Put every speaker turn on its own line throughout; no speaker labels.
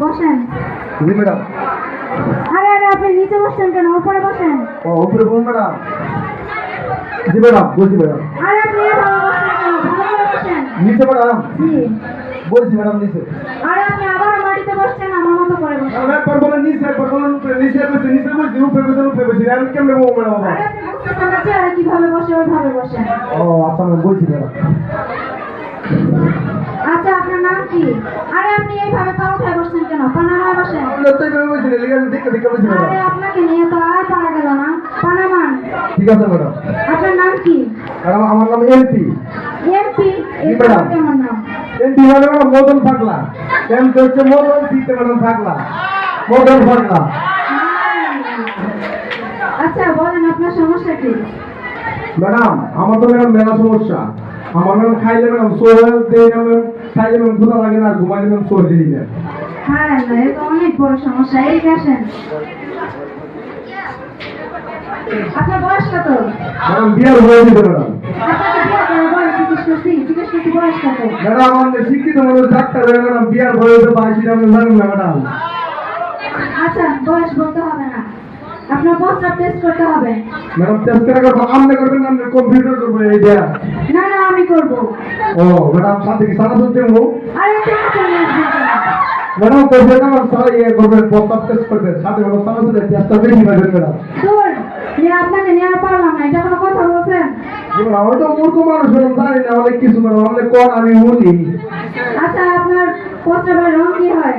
বসেন।
জি ম্যাডাম।
আরে আরে আপনি নিচে বসছেন কেন? উপরে বসেন।
ও উপরে বলুন ম্যাডাম। জি ম্যাডাম, বলছি ম্যাডাম।
আরে আপনি এভাবে বসছেন কেন? ভালো করে বসেন।
নিচে ম্যাডাম।
জি।
বলছি ম্যাডাম নিচে।
আরে আপনি আবার মাটিতে বসছেন, আমার মতো করে বসেন।
একবার বলেন নিচে, একবার বলেন উপরে। নিচে বলছি, নিচে বলছি, উপরে বলছি, উপরে বলছি। আমি কেমনে বলবো ম্যাডাম আবার?
আরে আপনি বুঝতেছেন না যে আরে কিভাবে বসে ওইভাবে বসেন।
ও আচ্ছা ম্যাডাম, বলছি ম্যাডাম।
আচ্ছা আপনার নাম কি? আরে আপনি এইভাবে পা উঠায় বসছেন কেন? পানামায় বসেন।
তো এইভাবে বলছি না, লিখে দেখে দেখে বলছি
আরে
ম্যাডাম।
আপনাকে নিয়ে তো আর পারা গেল না। পানামান।
ঠিক আছে ম্যাডাম।
আপনার নাম কি?
ম্যাডাম আমার নাম এমপি।
এমপি।
জি,
এটা
ম্যাডাম।
কেমন নাম?
এমপি মানে ম্যাডাম মদন ফাগলা। এমপি হচ্ছে মদন, পিতে ম্যাডাম ফাগলা। মদন ফাগলা।
আচ্ছা বলেন আপনার সমস্যা কি?
ম্যাডাম আমার তো ম্যাডাম মেলা সমস্যা। আমার ম্যাডাম খাইলে ম্যাডাম সোহেল দেই না ম্যাডাম, খাইলে ম্যাডাম ক্ষুধা লাগে না, আর ঘুমাইলে ম্যাডাম সোহেল দিই না।
হ্যাঁ না, এ তো অনেক বড় সমস্যা। এই আসেন। আপনার বয়স কত?
ম্যাডাম বিয়ার হয়ে দিতে ম্যাডাম।
আপনাকে বিয়ে করার বয়স জিজ্ঞেস করছি বয়স কত?
ম্যাডাম আমাদের শিক্ষিত মানুষ ডাক্তার হয়ে ম্যাডাম বিয়ার হয়ে দিতে পারছি না, আপনি জানেন না ম্যাডাম।
আচ্ছা বয়স বলতে হবে না, আপনার প্রস্তাব টেস্ট করতে হবে।
ম্যাডাম টেস্ট করে করবো, আপনি করবেন, আপনি কম্পিউটার করবো এই দেয়া।
না না আমি করব।
ও ম্যাডাম সাথে কি সারা শুনতে দেবো?
আরে কেন চলে আসবেন কেন?
ম্যাডাম তো সেটা আমার সারা ইয়ে করবেন, প্রস্তাব টেস্ট করবেন, সাথে ম্যাডাম সারা শুনতে টেস্টটা বেশি পাবেন ম্যাডাম।
দূর, নিয়ে আপনাকে নিয়ে আর পারলাম না, এটা কোনো কথা বলছেন?
জি ম্যাডাম, আমি তো মূর্খ মানুষ ম্যাডাম, জানি না অনেক কিছু ম্যাডাম, আপনি কোন আমি বলি।
আচ্ছা আপনার প্রস্তাবের রং কি হয়?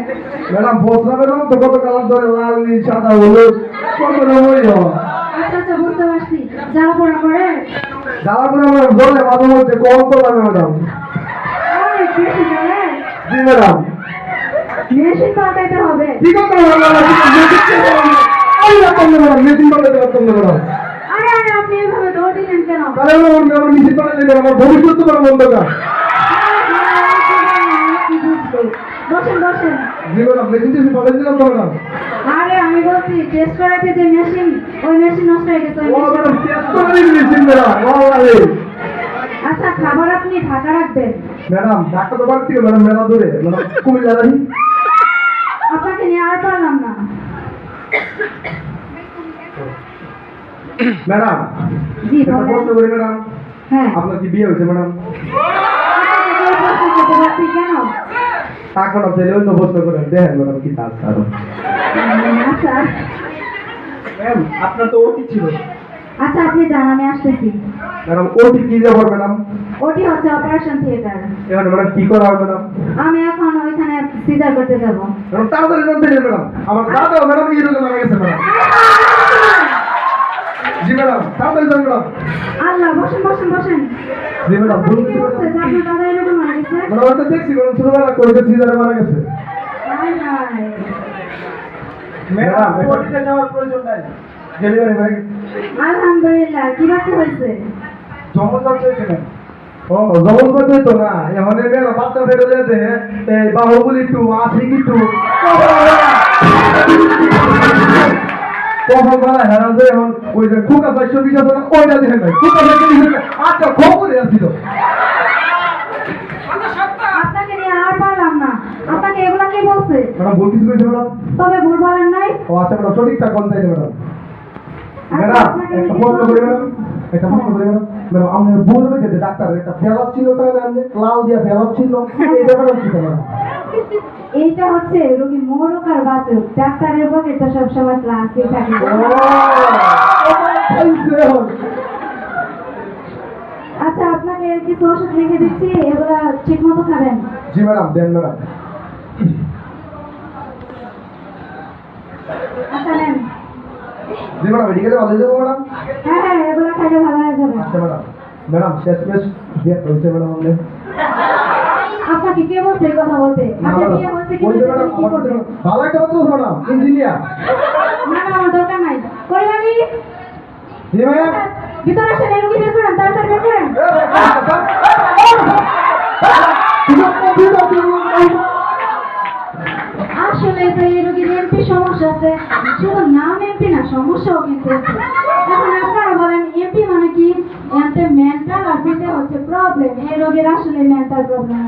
ম্যাডাম প্রস্তাবের রঙ তো কত কালার ধরে, লাল নীল সাদা হলুদ কত রঙ হইল।
আচ্ছা আচ্ছা বুঝতে পারছি, জ্বালা পোড়া করে।
যাওয়ার পরে আমার বলে মাঝে মধ্যে কম তো লাগে ম্যাডাম।
অনেক বেশি জ্বালে।
জি ম্যাডাম।
মেশিন পাল্টাইতে হবে।
ঠিক আছে ম্যাডাম, মেশিন পাল্টাতে পারতাম না ম্যাডাম।
আরে আরে আপনি এভাবে দৌড় দিলেন কেন?
তাহলে আমার মেশিন পাল্টাতে আমার ভবিষ্যৎ তো ম্যাডাম অন্ধকার।
কি বুঝলো? বসেন বসেন।
জি ম্যাডাম, মেশিন টেশিন পাল্টাতে দিলাম তো ম্যাডাম।
আরে আমি বলছি টেস্ট করাতে যে মেশিন, ওই মেশিন নষ্ট হয়ে গেছে।
ও ম্যাডাম টেস্ট করে মেশিন ম্যাডাম, ওয়াল্লাহি।
আচ্ছা খাবার আপনি ঢাকা রাখবেন।
ম্যাডাম ঢাকা তো বাড়ি থেকে ম্যাডাম মেলা দূরে, ম্যাডাম কুমিল্লা রাখি।
আপনাকে নিয়ে আর পারলাম না।
ম্যাডাম
জি
একটা
বলেন।
প্রশ্ন করি ম্যাডাম,
হ্যাঁ
আপনার কি বিয়ে হয়েছে ম্যাডাম?
আপনাকে এই প্রশ্ন করতে পারছি কেন?
এখন আপনি অন্য প্রশ্ন করেন, দেখেন ম্যাডাম কি কাজ আরো।
আচ্ছা
ম্যাম আপনার তো ওটি ছিল।
আচ্ছা আপনি যান, আমি আসতেছি।
ম্যাডাম ওটি কি যাবো ম্যাডাম?
ওটি হচ্ছে অপারেশন থিয়েটার।
এখানে ম্যাডাম কি করা হবে ম্যাডাম?
আমি এখন ওইখানে সিজার করতে যাব।
ম্যাডাম তাড়াতাড়ি জানতে চাই ম্যাডাম, আমার দাদা ম্যাডাম এই রোগে মারা গেছে ম্যাডাম। জি ম্যাডাম তাড়াতাড়ি যান ম্যাডাম।
আল্লাহ বসেন বসেন বসেন।
জি ম্যাডাম
আপনার
বলুন
কি হচ্ছে যে আপনার দাদা এরকম মারা গেছে?
ম্যাডাম আমি তো দেখছি ম্যাডাম ছোটবেলা করেছে সিজারে মারা গেছে।
হায় হায়।
ম্যাডাম ওটিতে যাওয়ার প্রয়োজন নাই, ডেলিভারি হয়ে গেছে।
আলহামদুলিল্লাহ, কি বাচ্চা হয়েছে?
জমন করতে হয়েছে ম্যাম। ও জমন করতে হতো না, এখন ম্যাডাম বাচ্চা বেরো যেতে এই বাহুবলি টু আশিকি টু কখন বলা হেরান যে এখন ওই যে খুকা 420 আছে না, ওইটা দেখেন নাই খুকা 420 আচ্ছা খবরে আসছিল।
আপনাকে নিয়ে আর পারলাম না। আপনাকে এগুলা কে বলছে?
ম্যাডাম ভুল কিছু করেছে ম্যাডাম?
তবে ভুল বলেন নাই।
ও আচ্ছা ম্যাডাম সঠিকটা কোন তাই ম্যাডাম।
আচ্ছা,
ম্যাডাম
আপনাকে
একটা
আমি
প্রশ্ন
কি
করি
বলছি?
ম্যাডাম, একটা প্রশ্ন করি ম্যাডাম। ম্যাডাম আমাদের বউর মধ্যে ডাক্তারের একটা ফেলাপ ছিল, তাহলে আমাদের লাল দিয়া ফেলাপ ছিল, এইটা ম্যাডাম কি ম্যাডাম?
এইটা হচ্ছে রোগী মোহরক আর বাচক। ডাক্তারের পক্ষে তো সবসময় ক্লাসে থাকে। আচ্ছা আপনাকে কিছু ওষুধ লিখে দিচ্ছি, এগুলা ঠিক মতো খাবেন।
জি ম্যাডাম দেন ম্যাডাম।
আচ্ছা নেন।
জি ম্যাডাম মেডিকেলে ভালো যাবো ম্যাডাম।
হ্যাঁ হ্যাঁ এগুলা খাইলে ভালো হয়ে যাবে।
আচ্ছা ম্যাডাম। ম্যাডাম শেষ মেশ বিয়ে হয়েছে ম্যাডাম আমাদের?
আপনাকে কে বলছে এই কথা বলতে? আপনার বিয়ে হচ্ছে কি হয়েছে তুমি কি করবে?
ভালো একটা কথা ম্যাডাম, ইঞ্জিনিয়ার।
না না আমার দরকার নাই। করিবানি
জি ম্যাডাম।
ভিতরে আসেন, এই রুগী বের করেন, তাড়াতাড়ি বের করেন। আসলে তো এই রোগীর এমপি সমস্যা আছে, শুধু নাম এমপি না সমস্যাও কিন্তু আছে। এখন আপনারা বলেন এমপি মানে কি? এতে মেন্টাল আর পেটে হচ্ছে প্রবলেম। এই রোগীর আসলে মেন্টাল প্রবলেম।